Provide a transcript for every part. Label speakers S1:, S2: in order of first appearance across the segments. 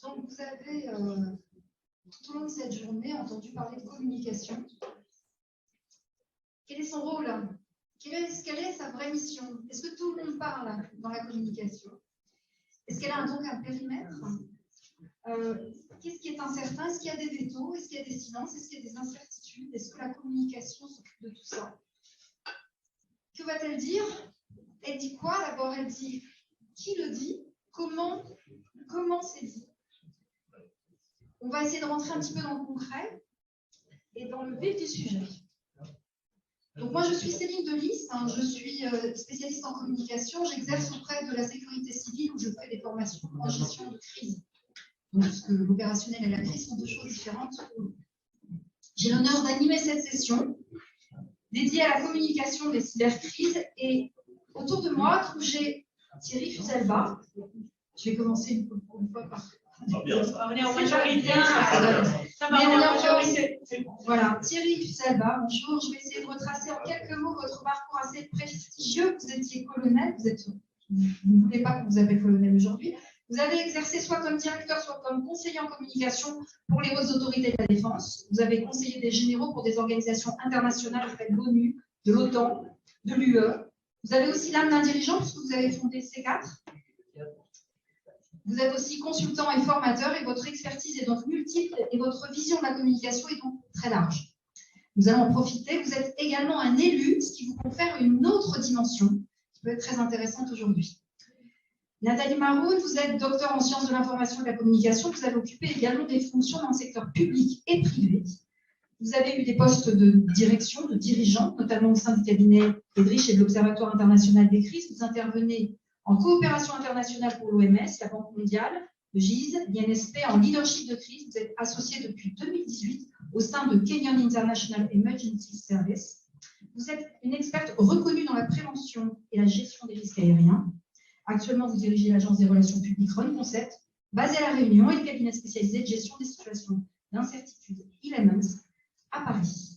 S1: Donc, vous avez, tout au long de cette journée, entendu parler de communication. Quel est son rôle? Quelle est sa vraie mission? Est-ce que tout le monde parle dans la communication? Est-ce qu'elle a donc un périmètre? Qu'est-ce qui est incertain? Est-ce qu'il y a des vétos? Est-ce qu'il y a des silences? Est-ce qu'il y a des incertitudes? Est-ce que la communication s'occupe de tout ça? Que va-t-elle dire? Elle dit quoi? D'abord, elle dit qui le dit? Comment c'est dit? On va essayer de rentrer un petit peu dans le concret et dans le vif du sujet. Donc moi, je suis Céline Delis, je suis spécialiste en communication. J'exerce auprès de la sécurité civile où je fais des formations en gestion de crise. Donc, parce que l'opérationnel et la crise sont deux choses différentes. J'ai l'honneur d'animer cette session dédiée à la communication des cybercrises. Et autour de moi, j'ai Thierry Fuselba. Je vais commencer une fois par...
S2: On est en
S1: majorité. Voilà, Thierry Fuselba, bonjour. Je vais essayer de retracer en quelques mots votre parcours assez prestigieux. Vous étiez colonel, vous ne voulez pas qu'on vous appelle colonel aujourd'hui. Vous avez exercé soit comme directeur, soit comme conseiller en communication pour les hautes autorités de la défense. Vous avez conseillé des généraux pour des organisations internationales auprès de l'ONU, de l'OTAN, de l'UE. Vous avez aussi l'âme d'un dirigeant puisque vous avez fondé C4. Vous êtes aussi consultant et formateur et votre expertise est donc multiple et votre vision de la communication est donc très large. Nous allons en profiter. Vous êtes également un élu, ce qui vous confère une autre dimension qui peut être très intéressante aujourd'hui. Nathalie Maroun, vous êtes docteur en sciences de l'information et de la communication. Vous avez occupé également des fonctions dans le secteur public et privé. Vous avez eu des postes de direction, de dirigeants, notamment au sein du cabinet Friedrich et de l'Observatoire international des crises. Vous intervenez en coopération internationale pour l'OMS, la Banque mondiale, le GIZ, l'INSP, en leadership de crise. Vous êtes associé depuis 2018 au sein de Kenyan International Emergency Service. Vous êtes une experte reconnue dans la prévention et la gestion des risques aériens. Actuellement, vous dirigez l'agence des relations publiques Run Concept, basée à La Réunion, et le cabinet spécialisé de gestion des situations d'incertitude Elements à Paris.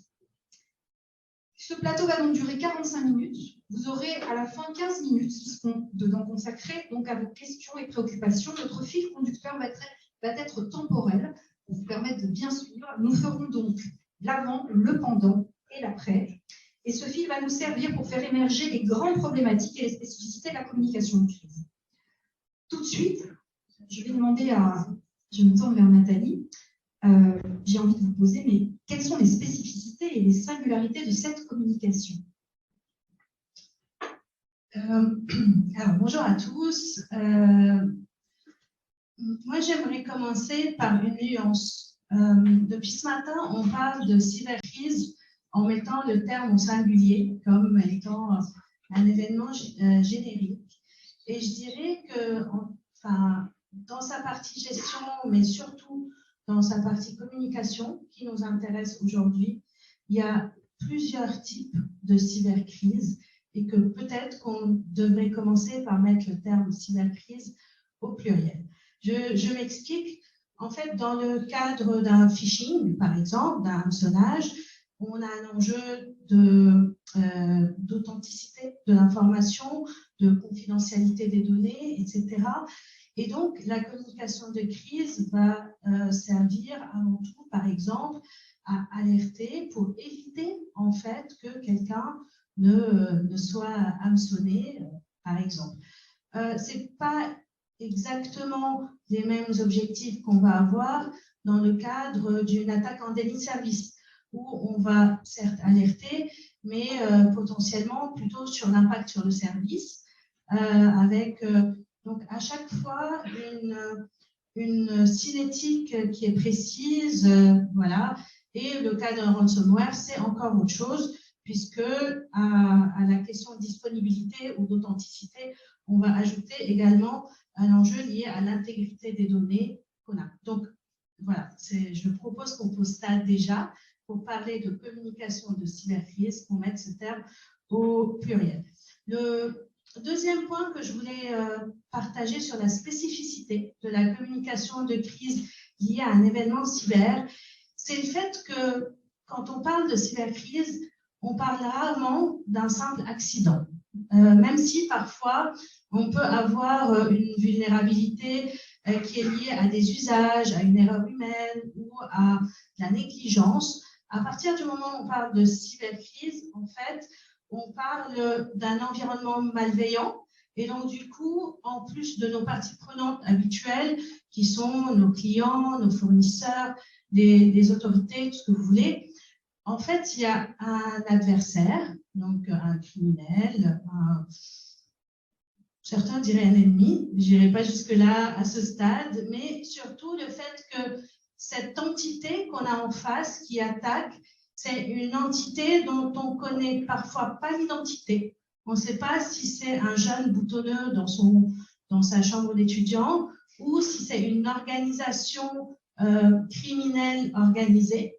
S1: Ce plateau va donc durer 45 minutes. Vous aurez à la fin 15 minutes qui seront dedans consacrées donc à vos questions et préoccupations. Notre fil conducteur va être temporel pour vous permettre de bien suivre. Nous ferons donc l'avant, le pendant et l'après. Et ce fil va nous servir pour faire émerger les grandes problématiques et les spécificités de la communication de crise. Tout de suite, je vais demander je me tourne vers Nathalie. J'ai envie de vous poser, mais quelles sont les spécificités et les singularités de cette communication?
S3: Alors, bonjour à tous. Moi, j'aimerais commencer par une nuance. Depuis ce matin, on parle de cybercrise en mettant le terme au singulier comme étant un événement générique. Et je dirais que, dans sa partie gestion, mais surtout dans sa partie communication qui nous intéresse aujourd'hui, il y a plusieurs types de cybercrise et que peut-être qu'on devrait commencer par mettre le terme cybercrise au pluriel. Je m'explique. En fait, dans le cadre d'un phishing, par exemple, d'un hameçonnage, on a un enjeu d'authenticité de l'information, de confidentialité des données, etc. Et donc, la communication de crise va servir avant tout, par exemple, à alerter pour éviter, en fait, que quelqu'un ne soit hameçonné, par exemple. Ce n'est pas exactement les mêmes objectifs qu'on va avoir dans le cadre d'une attaque en délit de service, où on va certes alerter, mais potentiellement plutôt sur l'impact sur le service, avec donc à chaque fois une cinétique qui est précise, voilà. Et le cas d'un ransomware, c'est encore autre chose, puisque à la question de disponibilité ou d'authenticité, on va ajouter également un enjeu lié à l'intégrité des données qu'on a. Donc, voilà, je propose qu'on pose ça déjà pour parler de communication de cybercrise, qu'on mette ce terme au pluriel. Le deuxième point que je voulais partager sur la spécificité de la communication de crise liée à un événement cyber, c'est le fait que quand on parle de cybercrise, on parle rarement d'un simple accident. même si parfois on peut avoir une vulnérabilité qui est liée à des usages, à une erreur humaine ou à la négligence. À partir du moment où on parle de cybercrise, en fait, on parle d'un environnement malveillant. Et donc, du coup, en plus de nos parties prenantes habituelles, qui sont nos clients, nos fournisseurs, les autorités, tout ce que vous voulez, en fait, il y a un adversaire, donc un criminel, certains diraient un ennemi, je n'irai pas jusque-là à ce stade, mais surtout le fait que cette entité qu'on a en face qui attaque, c'est une entité dont on ne connaît parfois pas l'identité. On ne sait pas si c'est un jeune boutonneux dans sa chambre d'étudiant ou si c'est une organisation criminelle organisée.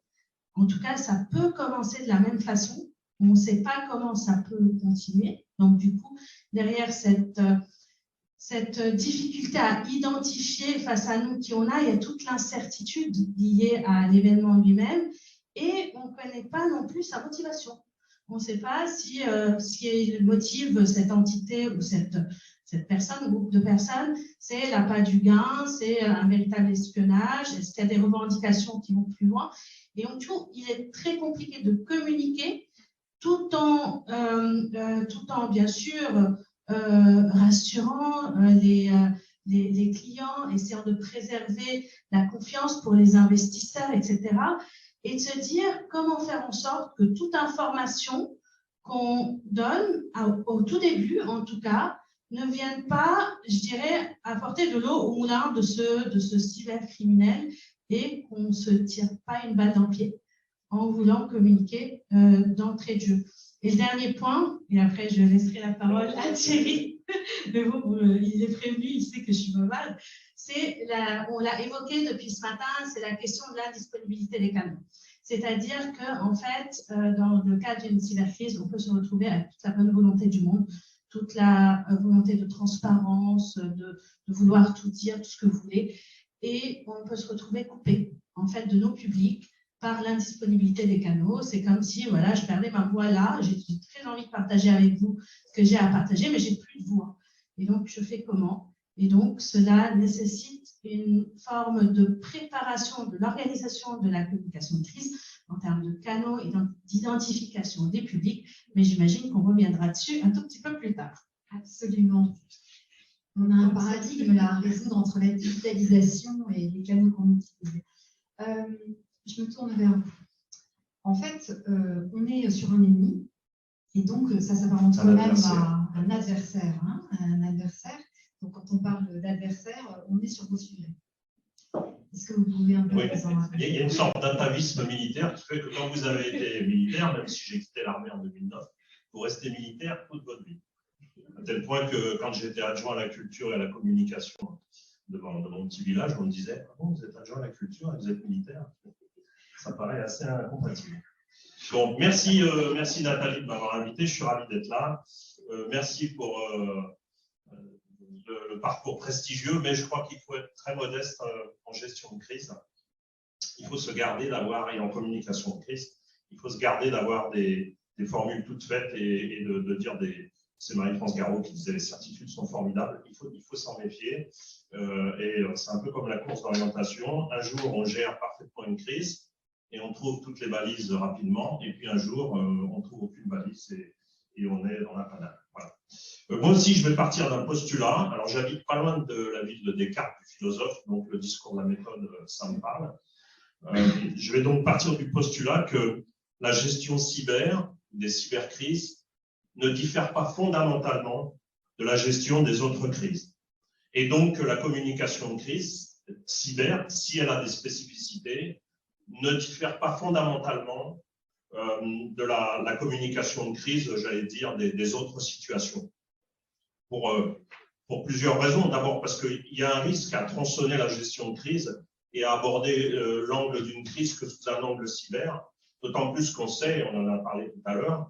S3: En tout cas, ça peut commencer de la même façon. On ne sait pas comment ça peut continuer. Donc, du coup, derrière cette difficulté à identifier face à nous qui on a, il y a toute l'incertitude liée à l'événement lui-même et on ne connaît pas non plus sa motivation. On ne sait pas si il motive cette entité ou cette personne, groupe de personnes, c'est l'appât du gain, c'est un véritable espionnage, est-ce qu'il y a des revendications qui vont plus loin? Et donc, il est très compliqué de communiquer tout en bien sûr, rassurant les clients, essayant de préserver la confiance pour les investisseurs, etc. Et de se dire comment faire en sorte que toute information qu'on donne au tout début, en tout cas, ne vienne pas, je dirais, apporter de l'eau au moulin de ce cybercriminel et qu'on ne se tire pas une balle dans le pied en voulant communiquer d'entrée de jeu. Et le dernier point, et après je laisserai la parole à Thierry, mais bon, il est prévenu, il sait que je suis mauvaise, on l'a évoqué depuis ce matin, c'est la question de la disponibilité des canaux. C'est-à-dire qu'en fait, dans le cadre d'une cybercrise, on peut se retrouver avec toute la bonne volonté du monde, toute la volonté de transparence, de vouloir tout dire, tout ce que vous voulez, et on peut se retrouver coupé en fait de nos publics par l'indisponibilité des canaux. C'est comme si voilà, je perdais ma voix là, j'ai très envie de partager avec vous ce que j'ai à partager, mais j'ai plus de voix. Et donc, je fais comment? Et donc, cela nécessite une forme de préparation de l'organisation de la communication de crise en termes de canaux et d'identification des publics, mais j'imagine qu'on reviendra dessus un tout petit peu plus tard.
S1: Absolument. On a un paradigme là à résoudre entre la digitalisation et les canaux qu'on utilise. Je me tourne vers vous. En fait, on est sur un ennemi, et donc ça s'apparente quand même à un adversaire. Hein, un adversaire. Donc quand on parle d'adversaire, on est sur vos sujets. Est-ce que vous pouvez un peu
S2: il y a une sorte d'atavisme militaire qui fait que quand vous avez été militaire, même si j'ai quitté l'armée en 2009, vous restez militaire toute votre vie. À tel point que quand j'étais adjoint à la culture et à la communication de mon petit village, on me disait « Ah bon, vous êtes adjoint à la culture et vous êtes militaire ?» Ça paraît assez incompatible. Donc, merci Nathalie de m'avoir invité. Je suis ravi d'être là. Merci pour le parcours prestigieux, mais je crois qu'il faut être très modeste en gestion de crise. Il faut se garder d'avoir, et en communication de crise, il faut se garder d'avoir des formules toutes faites et de dire c'est Marie-France Garot qui disait les certitudes sont formidables. Il faut s'en méfier. Et c'est un peu comme la course d'orientation. Un jour, on gère parfaitement une crise et on trouve toutes les balises rapidement. Et puis un jour, on ne trouve aucune balise et on est dans la panade. Voilà. Moi aussi, je vais partir d'un postulat. Alors, j'habite pas loin de la ville de Descartes, du philosophe, donc le discours de la méthode, ça me parle. Je vais donc partir du postulat que la gestion cyber, des cybercrises, ne diffère pas fondamentalement de la gestion des autres crises. Et donc que la communication de crise cyber, si elle a des spécificités, ne diffère pas fondamentalement de la communication de crise, j'allais dire, des autres situations. Pour plusieurs raisons. D'abord parce qu'il y a un risque à tronçonner la gestion de crise et à aborder l'angle d'une crise que sous un angle cyber, d'autant plus qu'on sait, on en a parlé tout à l'heure,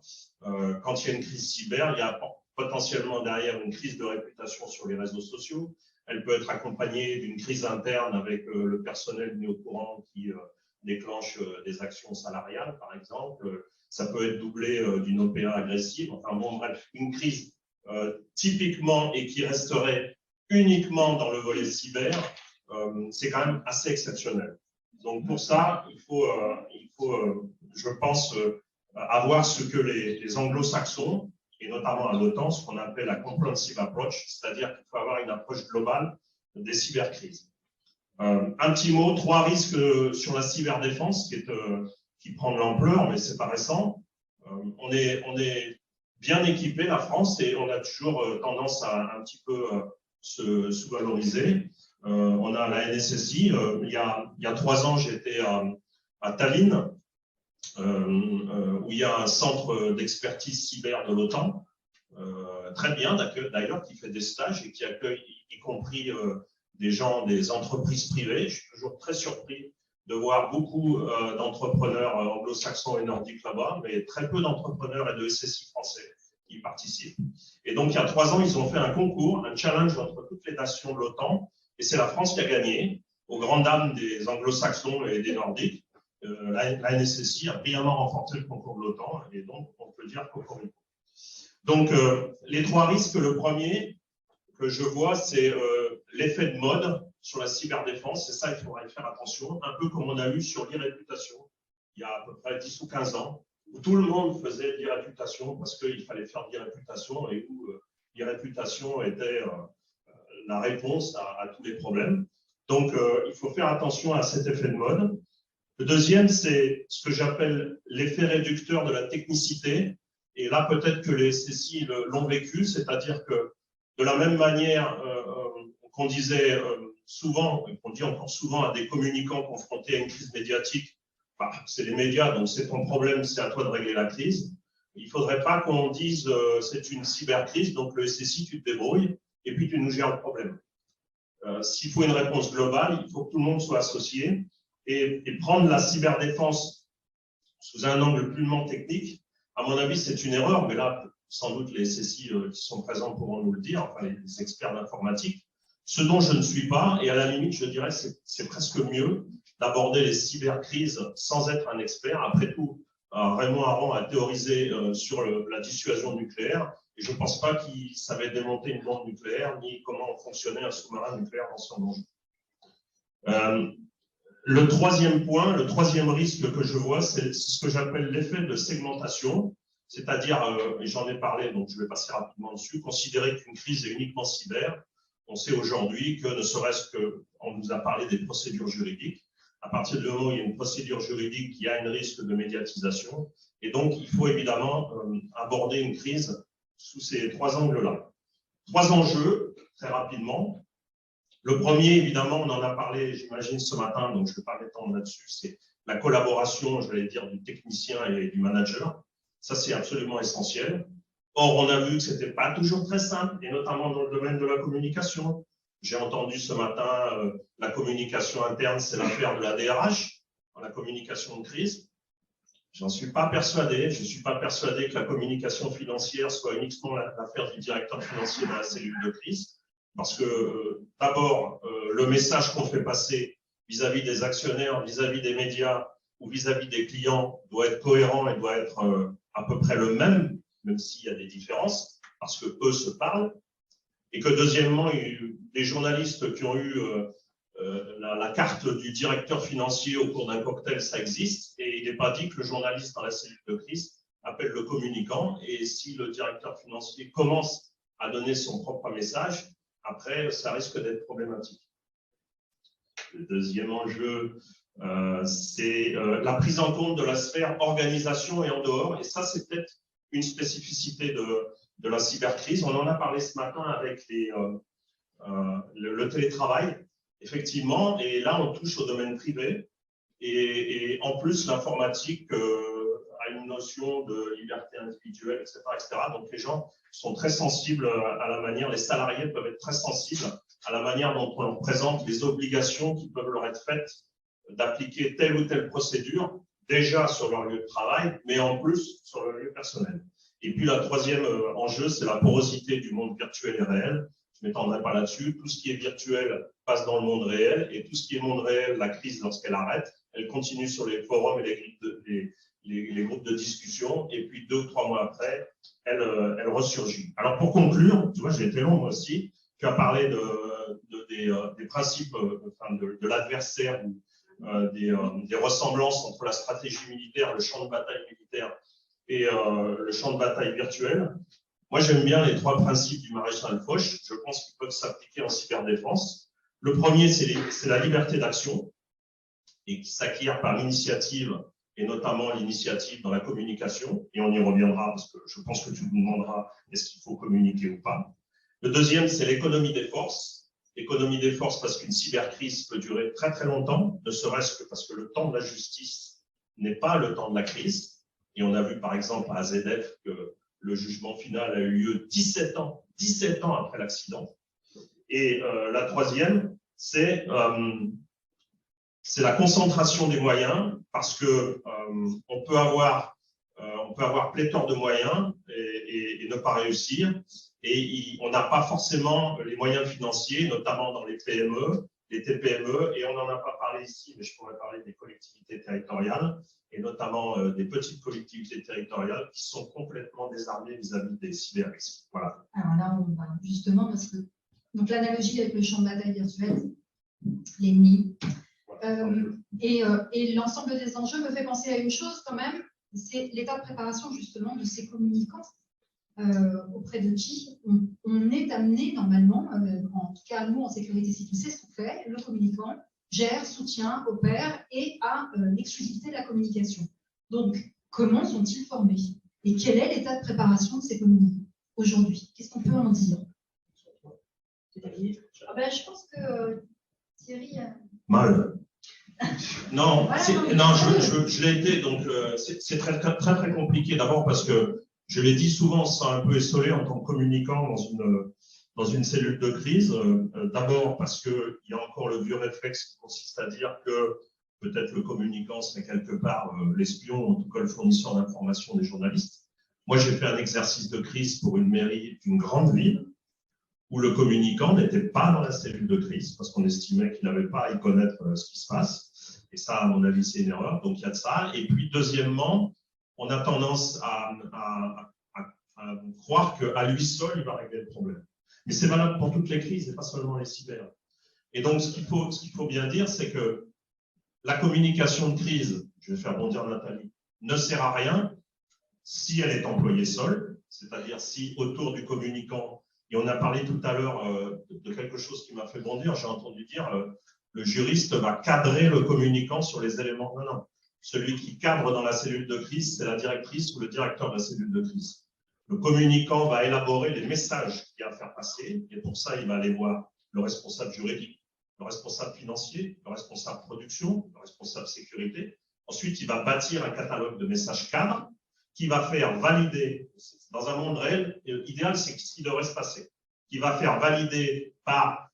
S2: quand il y a une crise cyber, il y a potentiellement derrière une crise de réputation sur les réseaux sociaux. Elle peut être accompagnée d'une crise interne avec le personnel mis au courant qui déclenche des actions salariales, par exemple. Ça peut être doublé d'une OPA agressive. Enfin bon, bref, une crise typiquement et qui resterait uniquement dans le volet cyber, c'est quand même assez exceptionnel. Donc pour ça, il faut je pense, avoir ce que les anglo-saxons, et notamment à l'OTAN, ce qu'on appelle la comprehensive approach, c'est-à-dire qu'il faut avoir une approche globale des cybercrises. Un petit mot, 3 risques sur la cyberdéfense qui prend de l'ampleur, mais c'est pas récent. On est bien équipé, la France, et on a toujours tendance à un petit peu se sous-valoriser. On a la NSSI. Il y a 3 ans, j'étais à Tallinn, où il y a un centre d'expertise cyber de l'OTAN, très bien d'ailleurs, qui fait des stages et qui accueille y compris des gens des entreprises privées. Je suis toujours très surpris de voir beaucoup d'entrepreneurs anglo-saxons et nordiques là-bas, mais très peu d'entrepreneurs et de SSI français qui participent. Et donc, il y a 3 ans, ils ont fait un concours, un challenge entre toutes les nations de l'OTAN, et c'est la France qui a gagné, aux grandes dames des anglo-saxons et des nordiques. La NSSI a brillamment remporté le concours de l'OTAN, et donc on peut dire cocorico. Donc, les 3 risques, le premier que je vois, c'est l'effet de mode sur la cyberdéfense, et ça, il faudrait faire attention, un peu comme on a eu sur l'e-réputation, il y a à peu près 10 ou 15 ans, où tout le monde faisait de l'e-réputation parce qu'il fallait faire de l'e-réputation et où l'e-réputation était la réponse à tous les problèmes. Donc, il faut faire attention à cet effet de mode. Le deuxième, c'est ce que j'appelle l'effet réducteur de la technicité. Et là, peut-être que les SSI l'ont vécu, c'est-à-dire que de la même manière qu'on disait souvent, et qu'on dit encore souvent à des communicants confrontés à une crise médiatique, bah, c'est les médias, donc c'est ton problème, c'est à toi de régler la crise. Il ne faudrait pas qu'on dise c'est une cybercrise, donc le SSI, tu te débrouilles, et puis tu nous gères le problème. S'il faut une réponse globale, il faut que tout le monde soit associé. Et prendre la cyberdéfense sous un angle purement technique, à mon avis, c'est une erreur, mais là, sans doute les SSI qui sont présents pourront nous le dire, enfin les experts d'informatique, ce dont je ne suis pas, et à la limite, je dirais c'est presque mieux d'aborder les cybercrises sans être un expert. Après tout, Raymond Aron a théorisé sur la dissuasion nucléaire, et je ne pense pas qu'il savait démonter une bombe nucléaire, ni comment fonctionnait un sous-marin nucléaire dans son danger. Le troisième point, le troisième risque que je vois, c'est ce que j'appelle l'effet de segmentation, c'est-à-dire, et j'en ai parlé, donc je vais passer rapidement dessus, considérer qu'une crise est uniquement cyber. On sait aujourd'hui que ne serait-ce qu'on nous a parlé des procédures juridiques. À partir du moment où il y a une procédure juridique, il y a un risque de médiatisation. Et donc, il faut évidemment aborder une crise sous ces 3 angles-là. 3 enjeux, très rapidement. Le premier, évidemment, on en a parlé, j'imagine, ce matin, donc je ne vais pas m'étendre là-dessus, c'est la collaboration, je vais dire, du technicien et du manager. Ça, c'est absolument essentiel. Or, on a vu que ce n'était pas toujours très simple, et notamment dans le domaine de la communication. J'ai entendu ce matin, la communication interne, c'est l'affaire de la DRH, la communication de crise. J'en suis pas persuadé. Je ne suis pas persuadé que la communication financière soit uniquement l'affaire du directeur financier de la cellule de crise. Parce que d'abord, le message qu'on fait passer vis-à-vis des actionnaires, vis-à-vis des médias ou vis-à-vis des clients doit être cohérent et doit être à peu près le même s'il y a des différences, parce que eux se parlent. Et que deuxièmement, les journalistes qui ont eu la carte du directeur financier au cours d'un cocktail, ça existe. Et il n'est pas dit que le journaliste dans la cellule de crise appelle le communicant. Et si le directeur financier commence à donner son propre message, après, ça risque d'être problématique. Le deuxième enjeu, c'est la prise en compte de la sphère organisation et en dehors. Et ça, c'est peut-être une spécificité de la cybercrise. On en a parlé ce matin avec le télétravail, effectivement. Et là, on touche au domaine privé. Et en plus, l'informatique a une notion de liberté individuelle, etc., etc. Donc, les gens sont très sensibles à la manière, les salariés peuvent être très sensibles à la manière dont on leur présente les obligations qui peuvent leur être faites d'appliquer telle ou telle procédure, déjà sur leur lieu de travail, mais en plus sur leur lieu personnel. Et puis, le troisième enjeu, c'est la porosité du monde virtuel et réel. Je ne m'étendrai pas là-dessus. Tout ce qui est virtuel passe dans le monde réel, et tout ce qui est monde réel, la crise, lorsqu'elle arrête, elle continue sur les forums et les groupes de discussion, et puis 2 ou 3 mois après, elle ressurgit. Alors pour conclure, tu vois, j'ai été long moi aussi, tu as parlé des principes, enfin de l'adversaire, ou des ressemblances entre la stratégie militaire, le champ de bataille militaire et le champ de bataille virtuel. Moi, j'aime bien les 3 principes du maréchal Foch. Je pense qu'ils peuvent s'appliquer en cyberdéfense. Le premier, c'est la liberté d'action, et qui s'acquiert par l'initiative, et notamment l'initiative dans la communication. Et on y reviendra, parce que je pense que tu nous demanderas est-ce qu'il faut communiquer ou pas. Le deuxième, c'est l'économie des forces. L'économie des forces, parce qu'une cybercrise peut durer très très longtemps, ne serait-ce que parce que le temps de la justice n'est pas le temps de la crise. Et on a vu par exemple à AZF que le jugement final a eu lieu 17 ans après l'accident. Et la troisième, c'est la concentration des moyens, parce que on peut avoir pléthore de moyens et ne pas réussir. Et on n'a pas forcément les moyens financiers, notamment dans les PME, les TPME, et on n'en a pas parlé ici, mais je pourrais parler des collectivités territoriales, et notamment des petites collectivités territoriales qui sont complètement désarmées vis-à-vis des cyberrisques. Voilà.
S1: Alors là, on va justement, parce que donc l'analogie avec le champ de bataille virtuel, l'ennemi, et l'ensemble des enjeux me fait penser à une chose quand même, c'est l'état de préparation justement de ces communicants. Auprès de qui on est amené normalement, en tout cas nous en sécurité civile, c'est ce qu'on fait, le communicant gère, soutient, opère et a l'exclusivité de la communication. Donc, comment sont-ils formés? Et quel est l'état de préparation de ces communicants aujourd'hui? Qu'est-ce qu'on peut en dire? Je pense que Thierry...
S2: Mal. Non, je l'ai été, donc c'est très, très, très, très compliqué. D'abord parce que je l'ai dit souvent, sans un peu essolé en tant que communicant dans une cellule de crise. D'abord parce qu'il y a encore le vieux réflexe qui consiste à dire que peut-être le communicant serait quelque part l'espion, en tout cas le fournisseur d'informations des journalistes. Moi, j'ai fait un exercice de crise pour une mairie d'une grande ville où le communicant n'était pas dans la cellule de crise parce qu'on estimait qu'il n'avait pas à y connaître ce qui se passe. Et ça, à mon avis, c'est une erreur. Donc, il y a de ça. Et puis, deuxièmement, on a tendance à croire qu'à lui seul, il va régler le problème. Mais c'est valable pour toutes les crises et pas seulement les cyber. Et donc, ce qu'il faut bien dire, c'est que la communication de crise, je vais faire bondir Nathalie, ne sert à rien si elle est employée seule, c'est-à-dire si autour du communicant, et on a parlé tout à l'heure de quelque chose qui m'a fait bondir, j'ai entendu dire le juriste va cadrer le communicant sur les éléments. Non, non. Celui qui cadre dans la cellule de crise, c'est la directrice ou le directeur de la cellule de crise. Le communicant va élaborer les messages qu'il y a à faire passer, et pour ça, il va aller voir le responsable juridique, le responsable financier, le responsable production, le responsable sécurité. Ensuite, il va bâtir un catalogue de messages cadres qui va faire valider, dans un monde réel, idéal, c'est ce qui devrait se passer, qui va faire valider par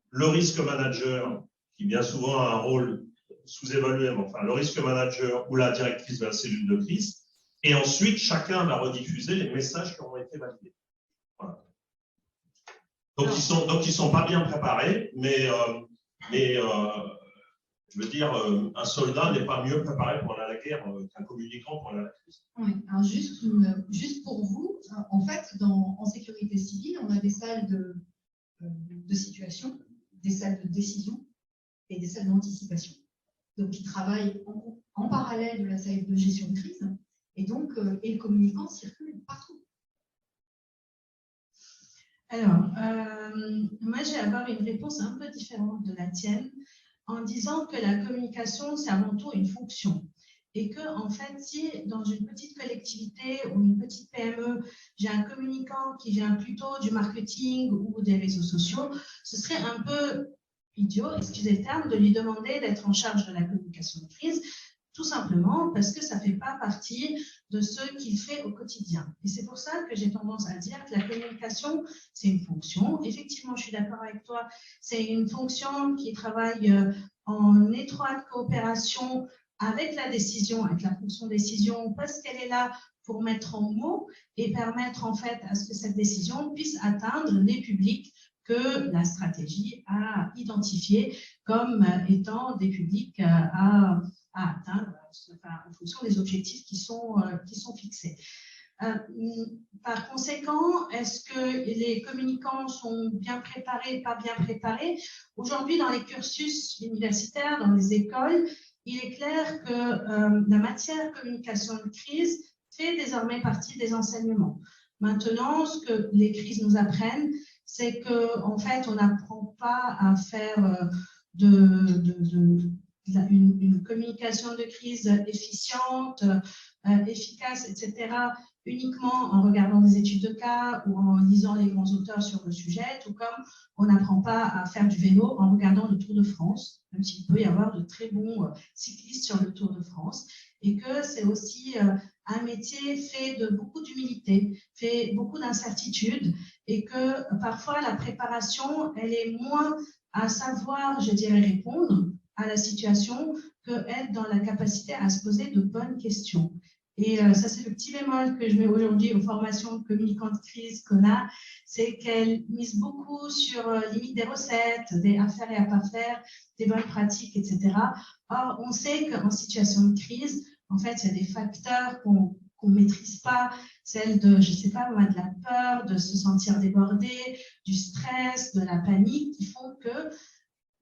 S2: le risque manager, qui bien souvent a un rôle sous-évalué, mais enfin, le risque manager ou la directrice de la cellule de crise, et ensuite, chacun va rediffuser les messages qui auront été validés. Voilà. Donc, ils sont pas bien préparés, mais je veux dire, un soldat n'est pas mieux préparé pour aller à la guerre qu'un communicant pour aller à la crise.
S1: Oui, alors juste pour vous, en fait, en sécurité civile, on a des salles de situation, des salles de décision et des salles d'anticipation. Donc, ils travaillent en parallèle de la salle de gestion de crise, et donc, et le communicant circule partout.
S3: Alors, moi, je vais avoir une réponse un peu différente de la tienne, en disant que la communication, c'est avant tout une fonction. Et que, en fait, si dans une petite collectivité ou une petite PME, j'ai un communicant qui vient plutôt du marketing ou des réseaux sociaux, ce serait un peu idiot, excusez le terme, de lui demander d'être en charge de la communication de crise, tout simplement parce que ça ne fait pas partie de ce qu'il fait au quotidien. Et c'est pour ça que j'ai tendance à dire que la communication, c'est une fonction. Effectivement, je suis d'accord avec toi, c'est une fonction qui travaille en étroite coopération avec la décision, avec la fonction décision, parce qu'elle est là pour mettre en mots et permettre en fait à ce que cette décision puisse atteindre les publics que la stratégie a identifiés comme étant des publics à à atteindre en fonction des objectifs qui sont fixés. Par conséquent, est-ce que les communicants sont bien préparés, pas bien préparés? Aujourd'hui, dans les cursus universitaires, dans les écoles, il est clair que la matière communication de crise fait désormais partie des enseignements. Maintenant, ce que les crises nous apprennent, c'est qu'en fait, on n'apprend pas à faire une communication de crise efficiente, efficace, etc., uniquement en regardant des études de cas ou en lisant les grands auteurs sur le sujet, tout comme on n'apprend pas à faire du vélo en regardant le Tour de France, même s'il peut y avoir de très bons cyclistes sur le Tour de France, et que c'est aussi un métier fait de beaucoup d'humilité, fait beaucoup d'incertitudes, et que parfois la préparation, elle est moins à savoir, je dirais, répondre à la situation que être dans la capacité à se poser de bonnes questions. Et ça, c'est le petit bémol que je mets aujourd'hui aux formations de communicants de crise qu'on a, c'est qu'elles misent beaucoup sur limite des recettes, des à faire et à pas faire, des bonnes pratiques, etc. Or, on sait qu'en situation de crise, en fait, il y a des facteurs qu'on ne maîtrise pas, celle de, je ne sais pas moi, de la peur, de se sentir débordé, du stress, de la panique, qui font que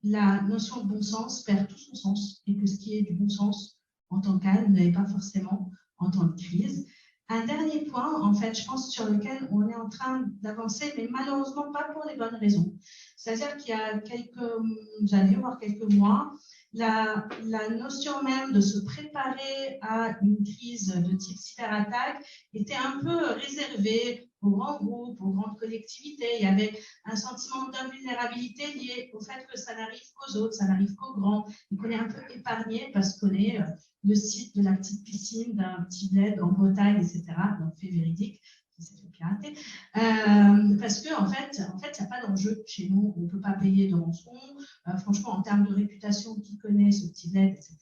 S3: la notion de bon sens perd tout son sens et que ce qui est du bon sens en tant que tel n'est pas forcément en temps de crise. Un dernier point, en fait, je pense sur lequel on est en train d'avancer, mais malheureusement pas pour les bonnes raisons. C'est-à-dire qu'il y a quelques années, voire quelques mois, la notion même de se préparer à une crise de type cyberattaque était un peu réservée aux grands groupes, aux grandes collectivités. Il y avait un sentiment d'invulnérabilité lié au fait que ça n'arrive qu'aux autres, ça n'arrive qu'aux grands, et qu'on est un peu épargné parce qu'on est le site de la petite piscine d'un petit bled en Bretagne, etc. Donc, fait véridique, c'est fait pirater. Parce qu'en fait, il n'y a pas d'enjeu chez nous, on ne peut pas payer de rançon. Franchement, en termes de réputation, qui connaît ce petit bled, etc.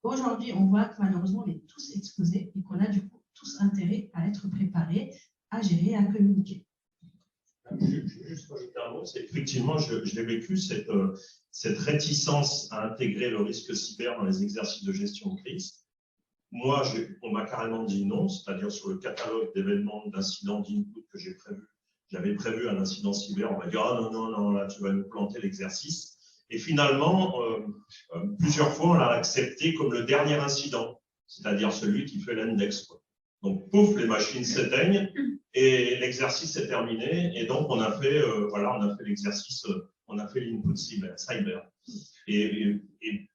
S3: Aujourd'hui, on voit que malheureusement, on est tous exposés et qu'on a du coup tous intérêt à être préparés, à gérer, à communiquer.
S2: Je vais juste rajouter un mot, c'est effectivement, je l'ai vécu, cette réticence à intégrer le risque cyber dans les exercices de gestion de crise. Moi, on m'a carrément dit non, c'est-à-dire sur le catalogue d'événements, d'incidents, d'input que j'avais prévu un incident cyber, on m'a dit « Ah non, là, tu vas nous planter l'exercice ». Et finalement, plusieurs fois, on l'a accepté comme le dernier incident, c'est-à-dire celui qui fait l'index. Donc, pouf, les machines s'éteignent et l'exercice est terminé. Et donc, on a fait l'exercice, on a fait l'input cyber. Et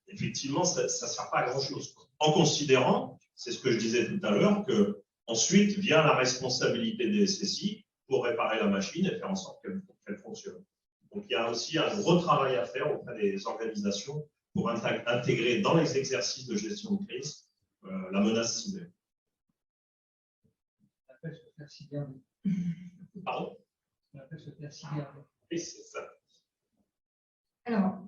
S2: effectivement, ça ne sert pas à grand-chose. En considérant, c'est ce que je disais tout à l'heure, qu'ensuite vient la responsabilité des SSI pour réparer la machine et faire en sorte qu'elle fonctionne. Donc, il y a aussi un gros travail à faire auprès des organisations pour intégrer dans les exercices de gestion de crise la menace cyber.
S4: On appelle se faire cyberner.
S2: Pardon?
S4: On appelle se faire cyberner.
S2: Oui, c'est ça.
S1: Alors,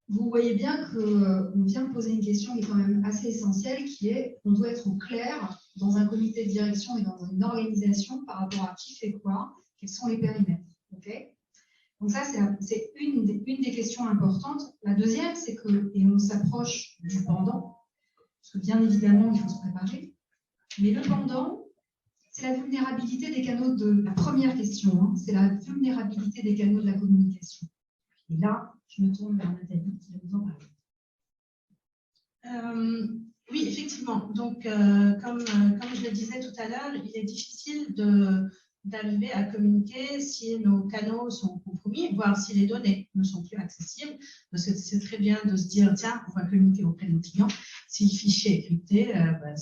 S1: vous voyez bien qu'on vient de poser une question qui est quand même assez essentielle, qui est on doit être au clair dans un comité de direction et dans une organisation par rapport à qui fait quoi, quels sont les périmètres. Okay, donc ça, c'est une des questions importantes. La deuxième, c'est que, et on s'approche du pendant, parce que bien évidemment, il faut se préparer, mais le pendant, c'est la vulnérabilité des canaux de la première question, hein, c'est la vulnérabilité des canaux de la communication. Et là, je me tourne vers Nathalie qui va nous en parler. Oui, effectivement. Donc, comme je le disais tout à l'heure, il est difficile d'arriver à communiquer si nos canaux sont compromis, voire si les données ne sont plus accessibles, parce que c'est très bien de se dire, tiens, on va communiquer auprès de nos clients. Si le fichier est crypté, il va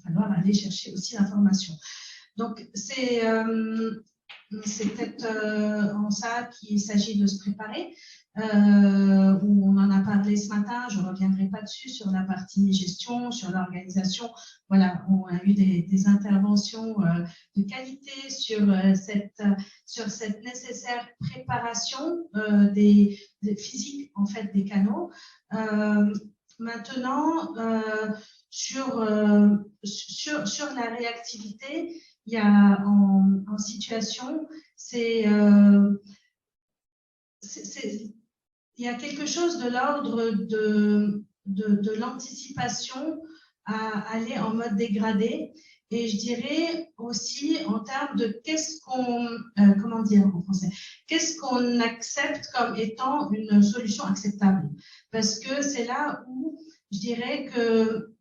S1: falloir aller chercher aussi l'information. Donc, c'est peut-être en ça qu'il s'agit de se préparer. On en a parlé ce matin, je ne reviendrai pas dessus sur la partie gestion, sur l'organisation. Voilà, on a eu des interventions de qualité sur cette nécessaire préparation des physiques en fait des canaux. Maintenant, sur la réactivité, il y a en situation, il y a quelque chose de l'ordre
S3: de l'anticipation à aller en mode dégradé. Et je dirais aussi en termes de qu'est-ce qu'on, comment dire en français, qu'est-ce qu'on accepte comme étant une solution acceptable. Parce que c'est là où je dirais que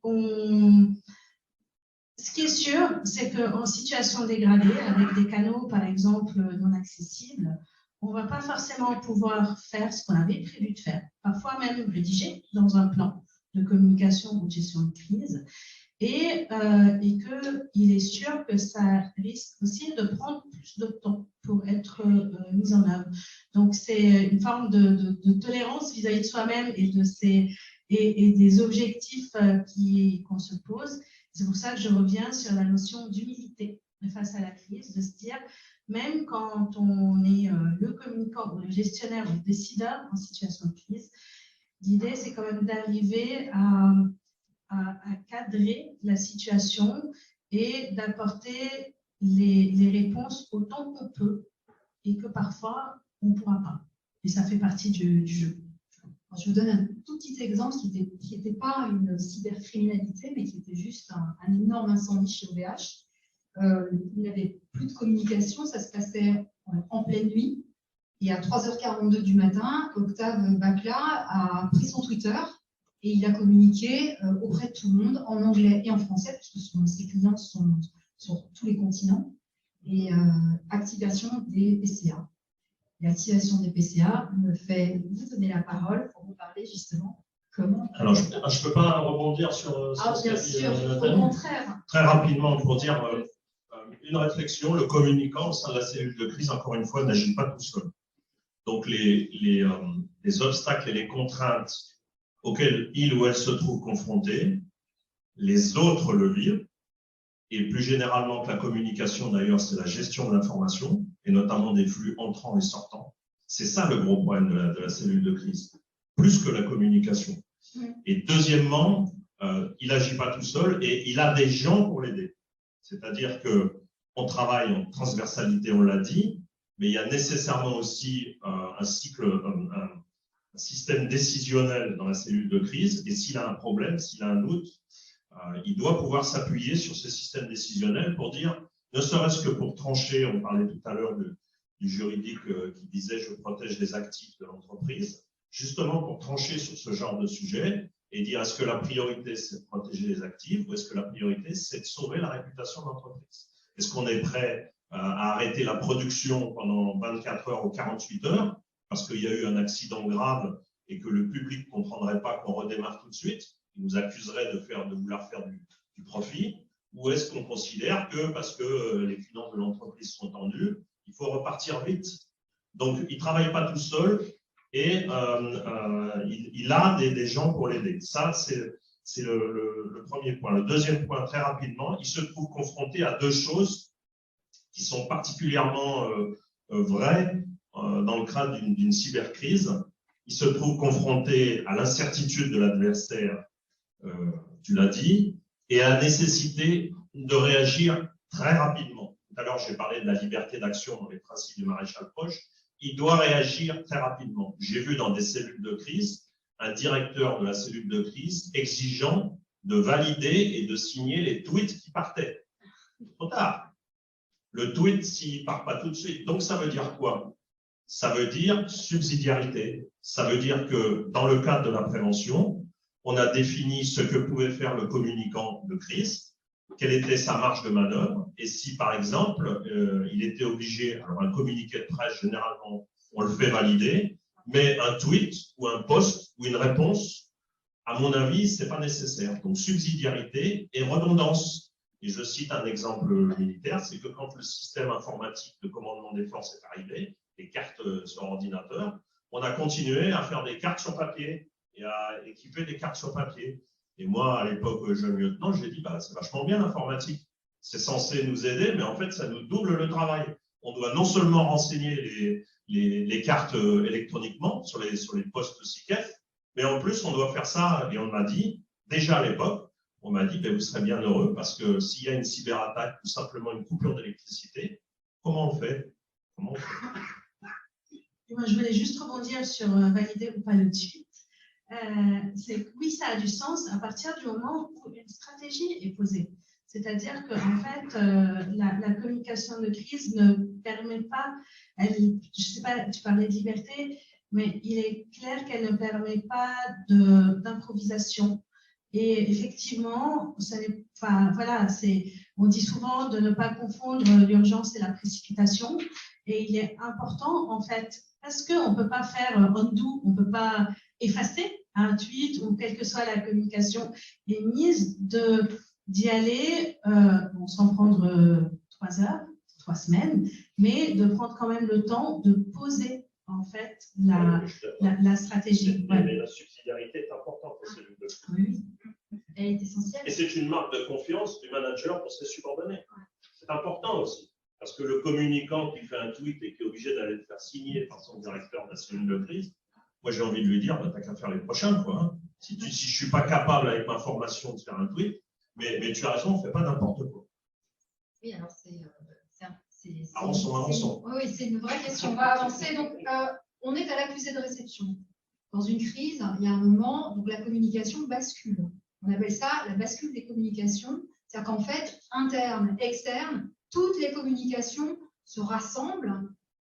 S3: ce qui est sûr, c'est qu'en situation dégradée, avec des canaux par exemple non accessibles, on ne va pas forcément pouvoir faire ce qu'on avait prévu de faire, parfois même rédiger dans un plan de communication ou de gestion de crise. Et qu'il est sûr que ça risque aussi de prendre plus de temps pour être mis en œuvre. Donc, c'est une forme de tolérance vis-à-vis de soi-même et des objectifs qu'on se pose. C'est pour ça que je reviens sur la notion d'humilité face à la crise, de se dire, même quand on est le communicant ou le gestionnaire ou le décideur en situation de crise, l'idée, c'est quand même d'arriver à cadrer la situation et d'apporter les réponses autant qu'on peut et que parfois on ne pourra pas. Et ça fait partie du jeu.
S1: Alors, je vous donne un tout petit exemple qui n'était pas une cybercriminalité, mais qui était juste un énorme incendie chez OVH. Il n'y avait plus de communication, ça se passait en pleine nuit. Et à 3h42 du matin, Octave Bacla a pris son Twitter et il a communiqué auprès de tout le monde en anglais et en français, puisque ses clients sont sur tous les continents, et activation des PCA. L'activation des PCA me fait vous donner la parole pour vous parler justement comment.
S2: Alors, je ne peux pas rebondir sur ce
S1: bien sûr, au contraire.
S2: Très rapidement, pour dire une réflexion, le communicant au sein de la cellule de crise, encore une fois, n'agit pas tout seul. Donc, les obstacles et les contraintes auxquels il ou elle se trouve confronté, les autres le vivent, et plus généralement que la communication, d'ailleurs, c'est la gestion de l'information, et notamment des flux entrants et sortants. C'est ça le gros problème de la cellule de crise, plus que la communication. Et deuxièmement, il n'agit pas tout seul et il a des gens pour l'aider. C'est-à-dire qu'on travaille en transversalité, on l'a dit, mais il y a nécessairement aussi un système décisionnel dans la cellule de crise, et s'il a un problème, s'il a un doute, il doit pouvoir s'appuyer sur ce système décisionnel pour dire, ne serait-ce que pour trancher, on parlait tout à l'heure du juridique qui disait « je protège les actifs de l'entreprise », justement pour trancher sur ce genre de sujet et dire est-ce que la priorité c'est de protéger les actifs ou est-ce que la priorité c'est de sauver la réputation de l'entreprise? Est-ce qu'on est prêt à arrêter la production pendant 24 heures ou 48 heures parce qu'il y a eu un accident grave et que le public ne comprendrait pas qu'on redémarre tout de suite, il nous accuserait de vouloir faire du profit, ou est-ce qu'on considère que parce que les finances de l'entreprise sont tendues, il faut repartir vite? Donc, il ne travaille pas tout seul et il a des gens pour l'aider. Ça, c'est le premier point. Le deuxième point, très rapidement, il se trouve confronté à deux choses qui sont particulièrement vraies dans le cadre d'une cybercrise. Il se trouve confronté à l'incertitude de l'adversaire, tu l'as dit, et à la nécessité de réagir très rapidement. Tout à l'heure, j'ai parlé de la liberté d'action dans les principes du maréchal Foch. Il doit réagir très rapidement. J'ai vu dans des cellules de crise un directeur de la cellule de crise exigeant de valider et de signer les tweets qui partaient. Trop tard. Le tweet, s'il ne part pas tout de suite. Donc, ça veut dire quoi? Ça veut dire subsidiarité. Ça veut dire que dans le cadre de la prévention, on a défini ce que pouvait faire le communicant de crise, quelle était sa marge de manœuvre, et si par exemple, il était obligé, alors un communiqué de presse, généralement, on le fait valider, mais un tweet ou un post ou une réponse, à mon avis, ce n'est pas nécessaire. Donc subsidiarité et redondance. Et je cite un exemple militaire, c'est que quand le système informatique de commandement des forces est arrivé, les cartes sur ordinateur, on a continué à faire des cartes sur papier et à équiper des cartes sur papier. Et moi, à l'époque, jeune lieutenant, j'ai dit, bah, c'est vachement bien l'informatique. C'est censé nous aider, mais en fait, ça nous double le travail. On doit non seulement renseigner les cartes électroniquement sur les postes SICEF, mais en plus, on doit faire ça, et on m'a dit, déjà à l'époque, on m'a dit, ben, vous serez bien heureux parce que s'il y a une cyberattaque ou simplement une coupure d'électricité, comment on fait?
S3: Moi, je voulais juste rebondir sur valider ou pas le tweet. Oui, ça a du sens à partir du moment où une stratégie est posée. C'est-à-dire qu'en fait, la communication de crise ne permet pas, je ne sais pas, tu parlais de liberté, mais il est clair qu'elle ne permet pas d'improvisation. Et effectivement, voilà, on dit souvent de ne pas confondre l'urgence et la précipitation. Et il est important, en fait, parce qu'on ne peut pas faire undo, on ne peut pas effacer un tweet ou quelle que soit la communication émise, d'y aller, sans prendre 3 heures, 3 semaines, mais de prendre quand même le temps de poser en fait la stratégie.
S2: Mais la subsidiarité est importante pour celui de.
S3: Oui.
S1: Elle est essentielle.
S2: Et c'est une marque de confiance du manager pour ses subordonnés. C'est important aussi. Parce que le communicant qui fait un tweet et qui est obligé d'aller le faire signer par son directeur de la cellule de crise, moi j'ai envie de lui dire, t'as qu'à faire les prochains, quoi. Hein. Si je ne suis pas capable avec ma formation de faire un tweet, mais tu as raison, on ne fait pas n'importe quoi.
S1: Oui, alors
S2: Avançons.
S1: Oui, c'est une vraie question. On va avancer. Donc, on est à l'accusé de réception. Dans une crise, il y a un moment où la communication bascule. On appelle ça la bascule des communications. C'est-à-dire qu'en fait, interne, externe, toutes les communications se rassemblent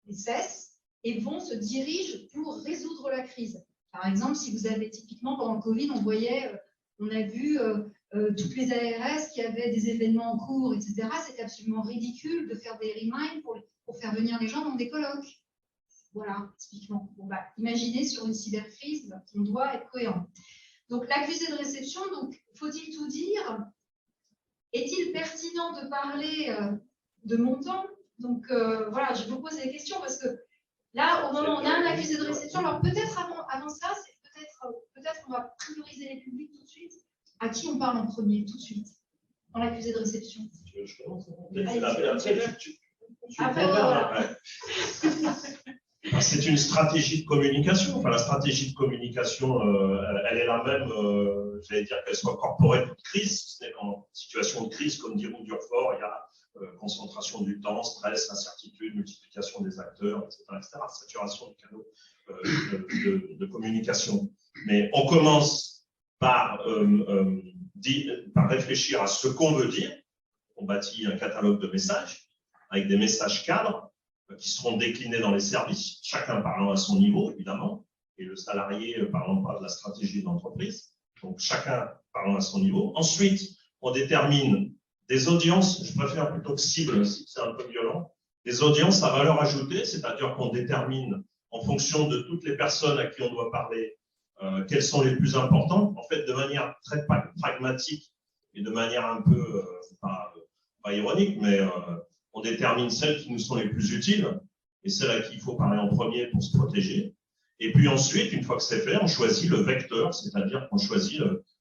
S1: et cessent et se dirigent pour résoudre la crise. Par exemple, si vous avez typiquement pendant le Covid, on a vu toutes les ARS qui avaient des événements en cours, etc. C'est absolument ridicule de faire des reminds pour faire venir les gens dans des colloques. Voilà, typiquement. Imaginez sur une cybercrise, on doit être cohérent. Donc, l'accusé de réception, faut-il tout dire? Est-il pertinent de parler de montant? Donc, voilà, je vous pose des questions parce que là, au moment où on a un accusé de réception, alors peut-être avant ça, peut-être qu'on va prioriser les publics tout de suite. À qui on parle en premier, tout de suite, dans l'accusé de réception?
S2: Je commence. C'est une stratégie de communication. Enfin, la stratégie de communication, elle est la même, j'allais dire qu'elle soit corporelle ou de crise. Ce n'est qu'en situation de crise, comme dit Roux Durfort, il y a concentration du temps, stress, incertitude, multiplication des acteurs, etc. Saturation du canaux de communication. Mais on commence par réfléchir à ce qu'on veut dire. On bâtit un catalogue de messages avec des messages cadres qui seront déclinés dans les services, chacun parlant à son niveau, évidemment, et le salarié parlant pas de la stratégie de l'entreprise. Donc, chacun parlant à son niveau. Ensuite, on détermine des audiences, je préfère plutôt que cible, c'est un peu violent, des audiences à valeur ajoutée, c'est-à-dire qu'on détermine en fonction de toutes les personnes à qui on doit parler, quelles sont les plus importantes, en fait, de manière très pragmatique et de manière un peu, pas ironique, mais on détermine celles qui nous sont les plus utiles et celles à qui il faut parler en premier pour se protéger. Et puis ensuite, une fois que c'est fait, on choisit le vecteur, c'est-à-dire qu'on choisit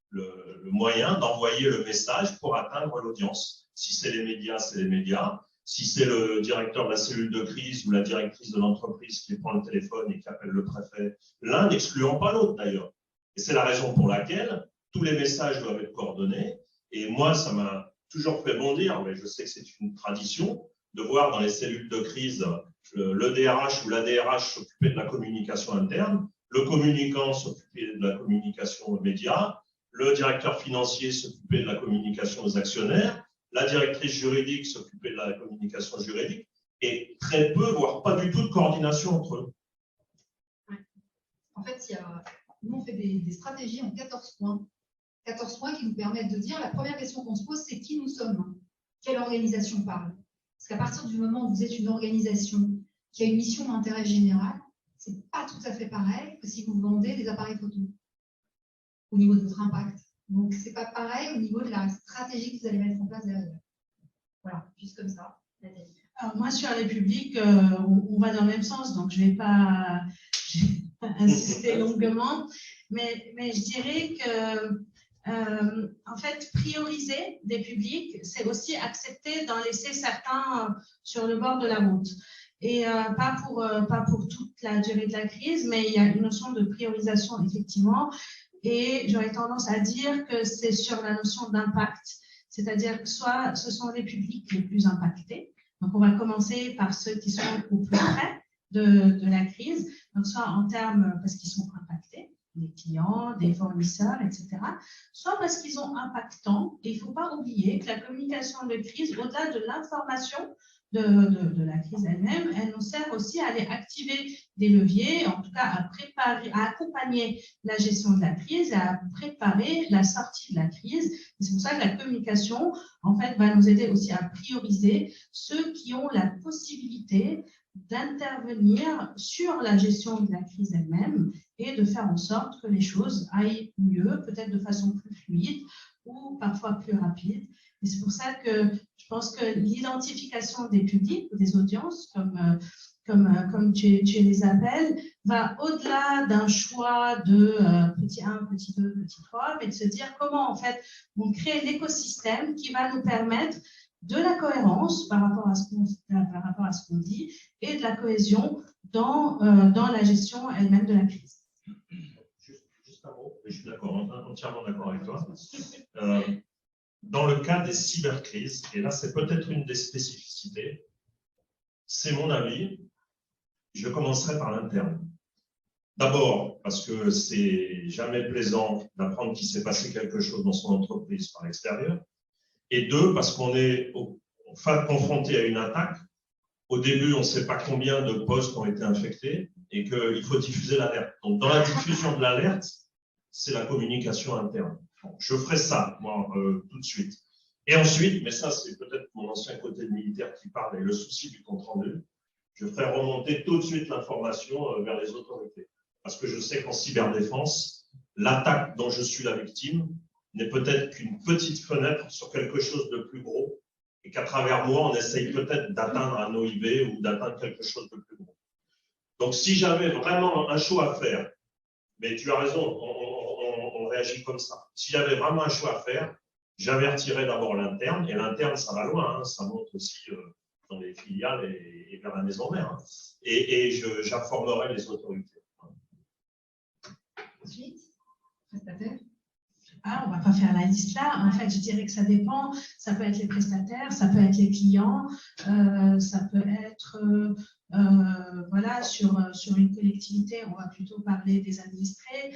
S2: le moyen d'envoyer le message pour atteindre l'audience. Si c'est les médias, c'est les médias. Si c'est le directeur de la cellule de crise ou la directrice de l'entreprise qui prend le téléphone et qui appelle le préfet, l'un n'excluant pas l'autre d'ailleurs. Et c'est la raison pour laquelle tous les messages doivent être coordonnés. Et moi, ça m'a toujours fait bondir, mais je sais que c'est une tradition, de voir dans les cellules de crise le DRH ou la DRH s'occuper de la communication interne, le communicant s'occuper de la communication média, le directeur financier s'occuper de la communication aux actionnaires, la directrice juridique s'occuper de la communication juridique, et très peu, voire pas du tout de coordination entre eux.
S1: Ouais. En fait, nous, on fait des stratégies en 14 points. 14 points qui nous permettent de dire, la première question qu'on se pose, c'est qui nous sommes? Quelle organisation parle? Parce qu'à partir du moment où vous êtes une organisation qui a une mission d'intérêt général, ce n'est pas tout à fait pareil que si vous vendez des appareils photo au niveau de votre impact. Donc, ce n'est pas pareil au niveau de la stratégie que vous allez mettre en place derrière. Voilà, juste comme ça.
S3: Alors, moi, sur les publics, on va dans le même sens, donc je ne vais pas insister longuement, mais je dirais que en fait, prioriser des publics, c'est aussi accepter d'en laisser certains sur le bord de la route. Et pas pour toute la durée de la crise, mais il y a une notion de priorisation, effectivement. Et j'aurais tendance à dire que c'est sur la notion d'impact. C'est-à-dire que soit ce sont les publics les plus impactés. Donc, on va commencer par ceux qui sont au plus près de la crise. Donc, soit en termes, parce qu'ils sont impactés. des clients, des fournisseurs, etc., soit parce qu'ils sont impactants. Et il ne faut pas oublier que la communication de crise, au-delà de l'information de la crise elle-même, elle nous sert aussi à aller activer des leviers, en tout cas à préparer, à accompagner la gestion de la crise, à préparer la sortie de la crise. C'est pour ça que la communication, en fait, va nous aider aussi à prioriser ceux qui ont la possibilité d'intervenir sur la gestion de la crise elle-même et de faire en sorte que les choses aillent mieux, peut-être de façon plus fluide ou parfois plus rapide. Et c'est pour ça que je pense que l'identification des publics ou des audiences, comme tu les appelles, va au-delà d'un choix de petit 1, petit 2, petit 3, mais de se dire comment en fait on crée l'écosystème qui va nous permettre de la cohérence par rapport à ce qu'on dit et de la cohésion dans la gestion elle-même de la crise.
S2: Juste un mot, je suis d'accord, entièrement d'accord avec toi. Dans le cas des cybercrises, et là c'est peut-être une des spécificités, c'est mon avis, je commencerai par l'interne. D'abord, parce que c'est jamais plaisant d'apprendre qu'il s'est passé quelque chose dans son entreprise par l'extérieur. Et deux, parce qu'on est confronté à une attaque. Au début, on ne sait pas combien de postes ont été infectés et qu'il faut diffuser l'alerte. Donc, dans la diffusion de l'alerte, c'est la communication interne. Je ferai ça, moi, tout de suite. Et ensuite, mais ça, c'est peut-être mon ancien côté militaire qui parle et le souci du compte-rendu, je ferai remonter tout de suite l'information vers les autorités. Parce que je sais qu'en cyberdéfense, l'attaque dont je suis la victime n'est peut-être qu'une petite fenêtre sur quelque chose de plus gros et qu'à travers moi, on essaye peut-être d'atteindre un OIB ou d'atteindre quelque chose de plus gros. Donc, si j'avais vraiment un choix à faire, mais tu as raison, on réagit comme ça. Si j'avais vraiment un choix à faire, j'avertirais d'abord l'interne, et l'interne, ça va loin, hein, ça monte aussi dans les filiales et vers la maison mère, hein, et j'informerai les autorités.
S1: Ensuite, prestataire.
S3: Ah, on ne va pas faire la liste là. En fait, je dirais que ça dépend. Ça peut être les prestataires, ça peut être les clients, ça peut être, voilà, sur une collectivité, on va plutôt parler des administrés.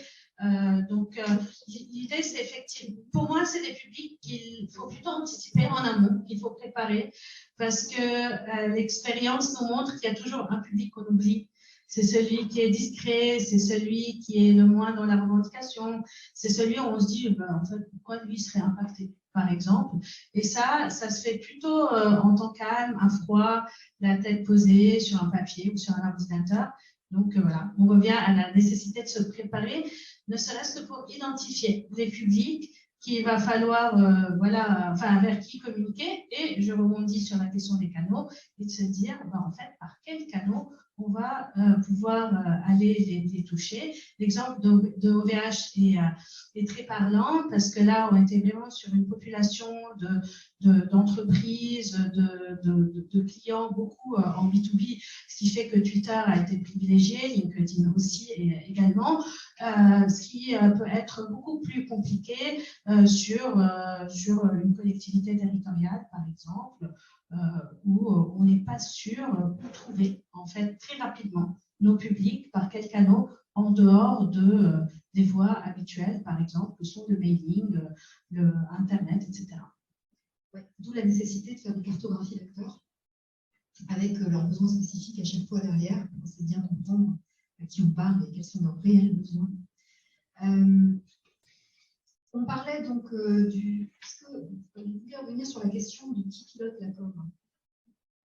S3: L'idée, c'est effectivement, pour moi, c'est des publics qu'il faut plutôt anticiper en amont, qu'il faut préparer, parce que l'expérience nous montre qu'il y a toujours un public qu'on oublie. C'est celui qui est discret, c'est celui qui est le moins dans la revendication, c'est celui où on se dit, en fait, pourquoi lui serait impacté, par exemple. Et ça se fait plutôt en temps calme, à froid, la tête posée sur un papier ou sur un ordinateur. Donc voilà, on revient à la nécessité de se préparer, ne serait-ce que pour identifier les publics qu'il va falloir, vers qui communiquer. Et je rebondis sur la question des canaux et de se dire, en fait, par quels canaux on va pouvoir aller les toucher. L'exemple de OVH est très parlant parce que là, on était vraiment sur une population d'entreprises, de clients, beaucoup en B2B, ce qui fait que Twitter a été privilégié, LinkedIn aussi également, ce qui peut être beaucoup plus compliqué sur une collectivité territoriale, par exemple, où on n'est pas sûr de trouver, en fait, très rapidement nos publics, par quels canaux, en dehors des voies habituelles, par exemple, que sont le mailing, le Internet, etc.
S1: Ouais, d'où la nécessité de faire des cartographies d'acteurs avec leurs besoins spécifiques à chaque fois derrière, pour essayer de bien comprendre à qui on parle et quels sont leurs réels besoins. On parlait donc est-ce que vous voulez revenir sur la question de qui pilote la com?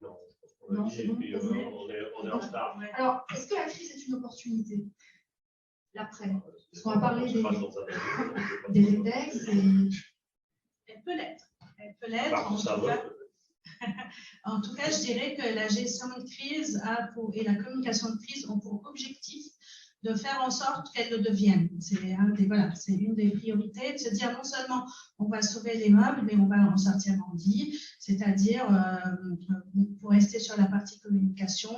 S2: Non, c'est bon. On est en retard.
S1: Alors, est-ce que la crise est une opportunité? L'après. Parce qu'on va parler des réflexes et...
S3: Elle peut l'être. Elle peut l'être. En tout cas, je dirais que la gestion de crise et la communication de crise ont pour objectif de faire en sorte qu'elle le devienne. C'est une des priorités, de se dire non seulement on va sauver les meubles, mais on va en sortir grandi, c'est-à-dire pour rester sur la partie communication,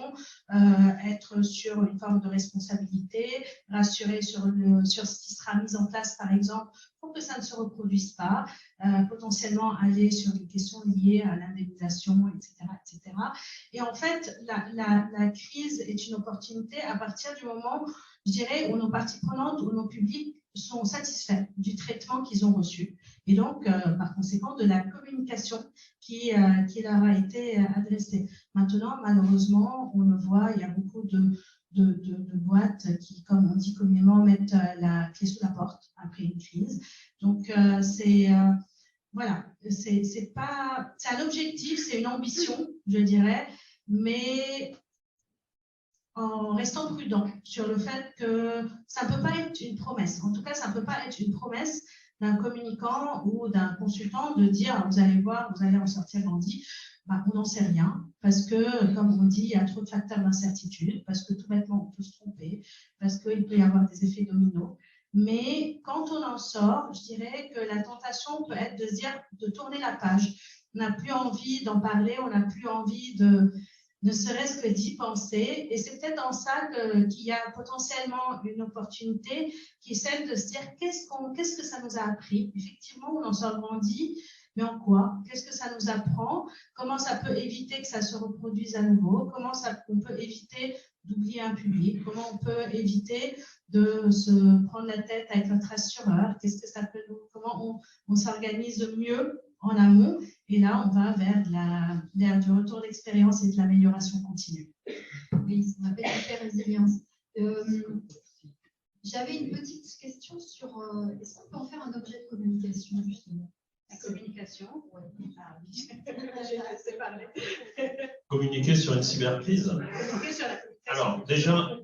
S3: être sur une forme de responsabilité, rassurer sur ce qui sera mis en place, par exemple, pour que ça ne se reproduise pas, potentiellement aller sur des questions liées à l'indemnisation, etc., etc. Et en fait, la crise est une opportunité à partir du moment, je dirais, où nos parties prenantes, où nos publics sont satisfaits du traitement qu'ils ont reçu. Et donc, par conséquent, de la communication qui leur a été adressée. Maintenant, malheureusement, on le voit, il y a beaucoup de boîtes qui, comme on dit communément, mettent la clé sous la porte après une crise. Donc, voilà, c'est un objectif, c'est une ambition, je dirais, mais en restant prudent sur le fait que ça ne peut pas être une promesse. En tout cas, ça ne peut pas être une promesse d'un communicant ou d'un consultant de dire « vous allez voir, vous allez en sortir grandi ». Ben, on n'en sait rien parce que, comme on dit, il y a trop de facteurs d'incertitude, parce que tout bêtement, on peut se tromper, parce qu'il peut y avoir des effets dominos. Mais quand on en sort, je dirais que la tentation peut être de se dire, de tourner la page. On n'a plus envie d'en parler, on n'a plus envie de ne serait-ce que d'y penser. Et c'est peut-être dans ça qu'il y a potentiellement une opportunité qui est celle de se dire qu'est-ce que ça nous a appris. Effectivement, on en sort grandi, mais en quoi? Qu'est-ce que ça nous apprend? Comment ça peut éviter que ça se reproduise à nouveau? Comment on peut éviter d'oublier un public? Comment on peut éviter de se prendre la tête avec notre assureur? Qu'est-ce que ça peut comment on s'organise mieux en amont? Et là, on va vers du retour d'expérience et de l'amélioration continue.
S1: Oui, ça m'appelle hyper résilience. J'avais une petite question sur est-ce qu'on peut en faire un objet de communication, justement?
S3: La communication, oui. Ah, oui. J'ai laissé parler.
S2: Communiquer sur une cybercrise.
S3: Communiquer sur la communication.
S2: Alors, déjà,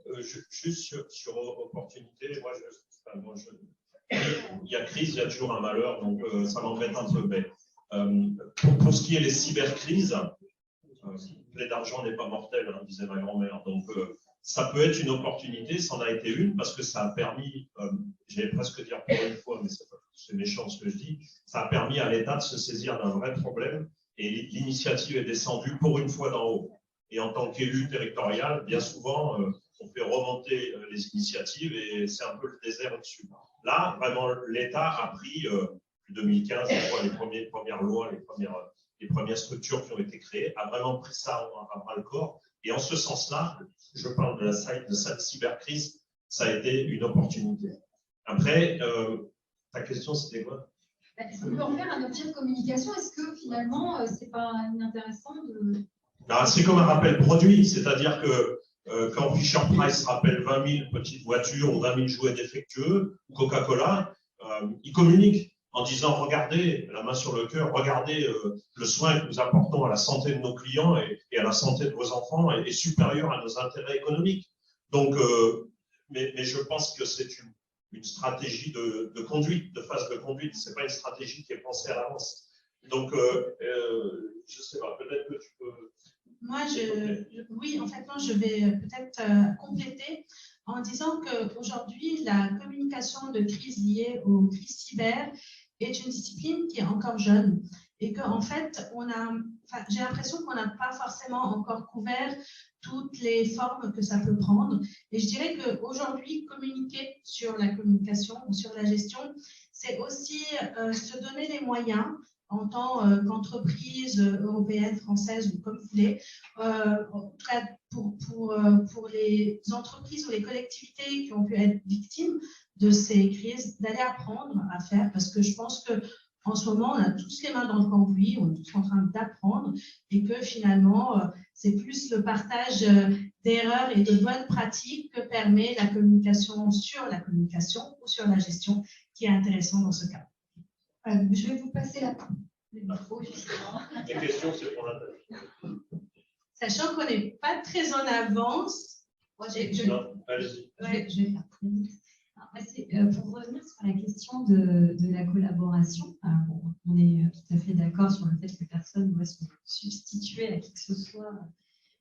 S2: juste sur opportunité, il y a crise, il y a toujours un malheur, donc ça m'embête un peu. Mais pour ce qui est des cybercrises, plaie d'argent n'est pas mortel, hein, disait ma grand-mère. Donc, ça peut être une opportunité, ça en a été une, parce que ça a permis, j'allais presque dire pour une fois, mais c'est méchant ce que je dis, ça a permis à l'État de se saisir d'un vrai problème et l'initiative est descendue pour une fois d'en haut. Et en tant qu'élu territorial, bien souvent, on fait remonter les initiatives et c'est un peu le désert au-dessus. Là, vraiment, l'État a pris, 2015, je crois, les premières lois, les premières structures qui ont été créées, a vraiment pris ça à bras le corps. Et en ce sens-là, je parle de cette cybercrise, ça a été une opportunité. Après, ta question, c'était quoi?
S1: Est-ce qu'on peut en faire un objet de communication? Est-ce que finalement, c'est pas inintéressant de…
S2: C'est comme un rappel produit, c'est-à-dire que quand Fisher-Price rappelle 20 000 petites voitures ou 20 000 jouets défectueux, ou Coca-Cola, ils communiquent en disant « Regardez, la main sur le cœur, regardez le soin que nous apportons à la santé de nos clients et à la santé de vos enfants est supérieur à nos intérêts économiques. » Donc, mais je pense que c'est une stratégie de conduite, de phase de conduite. Ce n'est pas une stratégie qui est pensée à l'avance. Donc, je ne sais pas, peut-être que tu peux…
S3: Moi, oui, en fait, non, je vais peut-être compléter en disant qu'aujourd'hui, la communication de crise liée aux crises cyber est une discipline qui est encore jeune et qu'en fait, j'ai l'impression qu'on n'a pas forcément encore couvert toutes les formes que ça peut prendre. Et je dirais qu'aujourd'hui, communiquer sur la communication ou sur la gestion, c'est aussi se donner les moyens en tant qu'entreprise européenne, française ou comme vous voulez, en tout cas pour les entreprises ou les collectivités qui ont pu être victimes de ces crises, d'aller apprendre à faire, parce que je pense qu'en ce moment, on a tous les mains dans le cambouis, on est tous en train d'apprendre et que finalement, c'est plus le partage d'erreurs et de bonnes pratiques que permet la communication sur la communication ou sur la gestion qui est intéressant dans ce cas.
S1: Je vais vous passer le micro, justement.
S2: Les questions, c'est pour Nathalie.
S3: Sachant qu'on n'est pas très en avance.
S1: Moi,
S2: allez-y.
S1: Ouais, je vais faire très vite. Pour revenir sur la question de la collaboration, on est tout à fait d'accord sur le fait que personne ne doit se substituer à qui que ce soit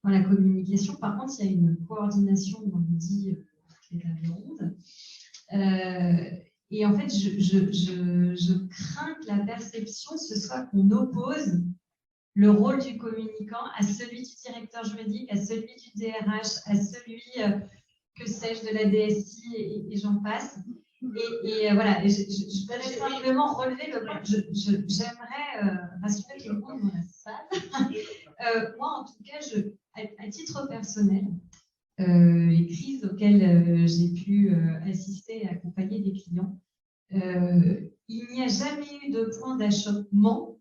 S1: dans la communication. Par contre, il y a une coordination, on dit, toutes les tables rondes. Et en fait, je crains que la perception, ce soit qu'on oppose
S5: le rôle du communicant à celui du directeur juridique, à celui du DRH, à celui, que sais-je, de la DSI et j'en passe. Voilà, je voudrais simplement relever le point. J'aimerais rassurer tout le monde dans la salle. Moi, en tout cas, à titre personnel, les crises auxquelles j'ai pu assister et accompagner des clients, il n'y a jamais eu de point d'achoppement.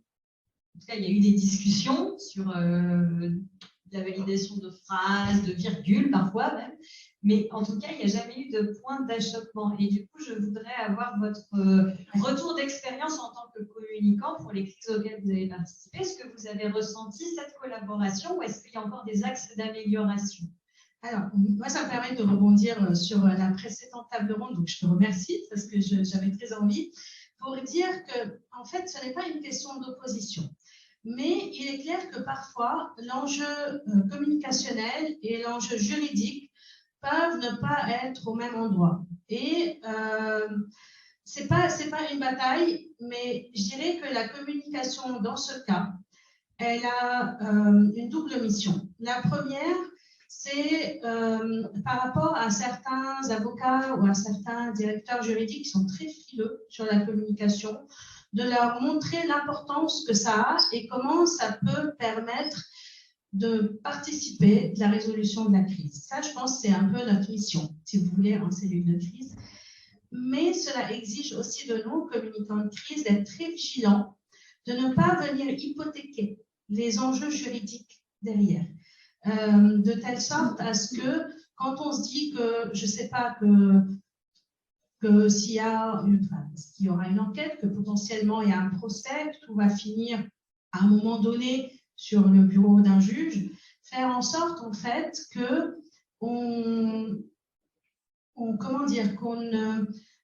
S5: En tout cas, il y a eu des discussions sur la validation de phrases, de virgules parfois même, mais en tout cas, il n'y a jamais eu de point d'achoppement. Et du coup, je voudrais avoir votre retour d'expérience en tant que communicant pour les crises auxquelles vous avez participé. Est-ce que vous avez ressenti cette collaboration ou est-ce qu'il y a encore des axes d'amélioration?
S3: Alors, moi, ça me permet de rebondir sur la précédente table ronde, donc je te remercie parce que j'avais très envie, pour dire que, en fait, ce n'est pas une question d'opposition. Mais il est clair que parfois, l'enjeu communicationnel et l'enjeu juridique peuvent ne pas être au même endroit. Et c'est pas une bataille, mais je dirais que la communication, dans ce cas, elle a une double mission. La première, c'est par rapport à certains avocats ou à certains directeurs juridiques qui sont très frileux sur la communication, de leur montrer l'importance que ça a et comment ça peut permettre de participer à la résolution de la crise. Ça, je pense, c'est un peu notre mission, si vous voulez, en cellule de crise. Mais cela exige aussi de nous, communicants de crise, d'être très vigilants, de ne pas venir hypothéquer les enjeux juridiques derrière, de telle sorte à ce que, quand on se dit que, je ne sais pas, que s'il y aura une enquête, que potentiellement il y a un procès, tout va finir à un moment donné sur le bureau d'un juge, faire en sorte en fait que comment dire, qu'on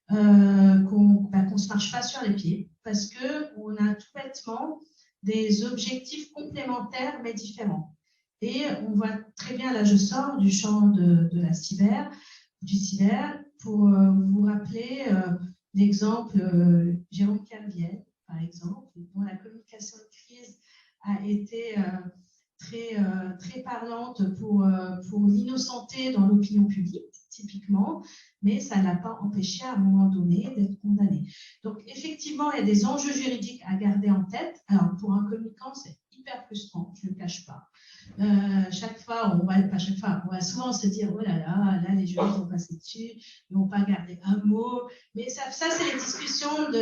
S3: se marche pas sur les pieds, parce qu'on a tout bêtement des objectifs complémentaires mais différents. Et on voit très bien, là je sors du champ de la cyber, pour vous rappeler l'exemple Jérôme Kerviel, par exemple, dont la communication de crise a été très parlante pour l'innocenter dans l'opinion publique, typiquement, mais ça ne l'a pas empêché à un moment donné d'être condamné. Donc, effectivement, il y a des enjeux juridiques à garder en tête. Alors, pour un communicant, c'est hyper frustrant, je ne le cache pas. Chaque fois, on va souvent se dire, oh là, les juristes vont passer dessus, ils ne vont pas garder un mot. Mais ça c'est les discussions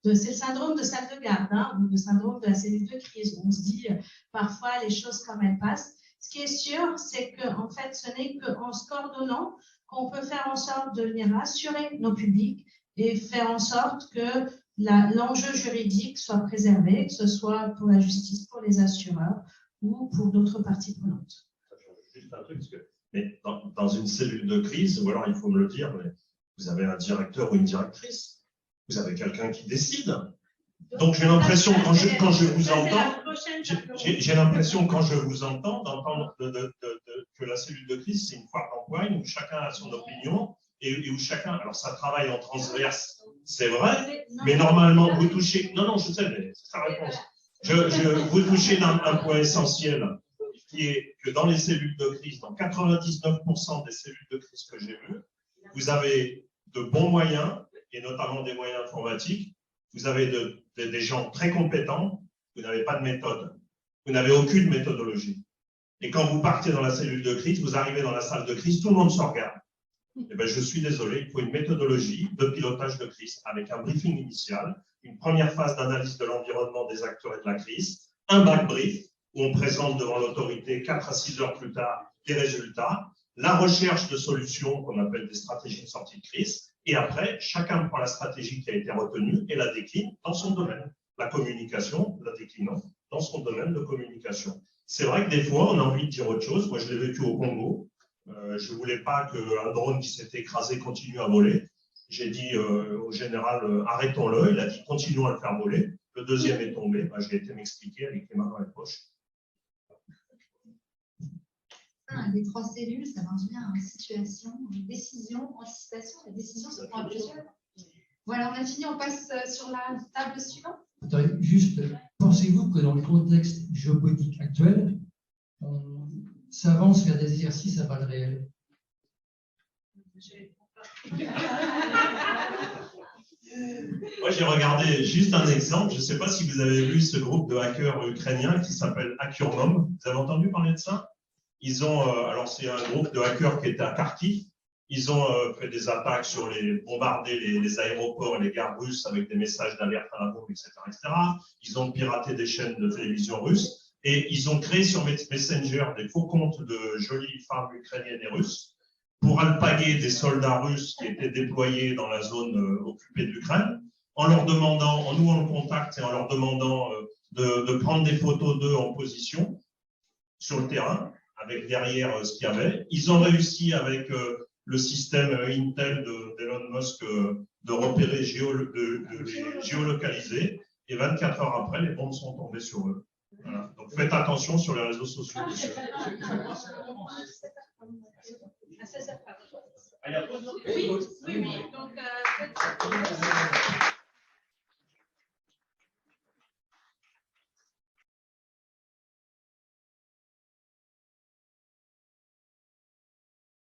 S3: c'est le syndrome de salle de garde, hein, ou le syndrome de la cellule de crise. On se dit parfois les choses comme elles passent. Ce qui est sûr, c'est qu'en fait, ce n'est qu'en se coordonnant qu'on peut faire en sorte de venir rassurer nos publics et faire en sorte que l'enjeu juridique soit préservé, que ce soit pour la justice, pour les assureurs ou pour d'autres parties prenantes.
S2: Juste un truc, parce que mais dans une cellule de crise, ou alors il faut me le dire, mais vous avez un directeur ou une directrice, vous avez quelqu'un qui décide. Donc j'ai l'impression, quand je vous entends, j'ai l'impression, quand je vous entends, d'entendre que la cellule de crise, c'est une foire d'empoigne où chacun a son opinion et où chacun, alors ça travaille en transverse, c'est vrai, mais normalement vous touchez, non, je sais, mais c'est sa réponse. Vous touchez un point essentiel, qui est que dans les cellules de crise, dans 99% des cellules de crise que j'ai vues, vous avez de bons moyens, et notamment des moyens informatiques, vous avez des gens très compétents, vous n'avez pas de méthode, vous n'avez aucune méthodologie. Et quand vous partez dans la cellule de crise, vous arrivez dans la salle de crise, tout le monde se regarde. Eh bien, je suis désolé, il faut une méthodologie de pilotage de crise avec un briefing initial, une première phase d'analyse de l'environnement des acteurs et de la crise, un back brief où on présente devant l'autorité 4 à 6 heures plus tard les résultats, la recherche de solutions qu'on appelle des stratégies de sortie de crise, et après, chacun prend la stratégie qui a été retenue et la décline dans son domaine. La communication, la déclinant dans son domaine de communication. C'est vrai que des fois, on a envie de dire autre chose. Moi, je l'ai vécu au Congo. Je ne voulais pas qu'un drone qui s'était écrasé continue à voler. J'ai dit au général, arrêtons-le. Il a dit, continuons à le faire voler. Le deuxième est tombé. J'ai été m'expliquer avec les mains dans les poches.
S1: Les 3 cellules, ça marche bien. Situation, décision, anticipation. La décision se prend à plusieurs. Voilà, on a fini, on passe sur la table suivante.
S4: Attendez, juste, pensez-vous que dans le contexte géopolitique actuel, on s'avance vers des exercices à balles réelles?
S2: Moi, j'ai regardé juste un exemple. Je ne sais pas si vous avez vu ce groupe de hackers ukrainiens qui s'appelle HackerMom. Vous avez entendu parler de ça? Ils ont, alors c'est un groupe de hackers qui était à Kharkiv. Ils ont fait des attaques sur bombarder les aéroports et les gares russes avec des messages d'alerte à la bombe, etc., etc. Ils ont piraté des chaînes de télévision russes et ils ont créé sur Messenger des faux comptes de jolies femmes ukrainiennes et russes pour alpaguer des soldats russes qui étaient déployés dans la zone occupée de l'Ukraine, en leur demandant, en nouant le contact et en leur demandant de prendre des photos d'eux en position sur le terrain, avec derrière ce qu'il y avait. Ils ont réussi avec le système Intel d'Elon Musk de repérer, de les géolocaliser, et 24 heures après, les bombes sont tombées sur eux. Voilà. Donc faites attention sur les réseaux sociaux.
S1: Oui.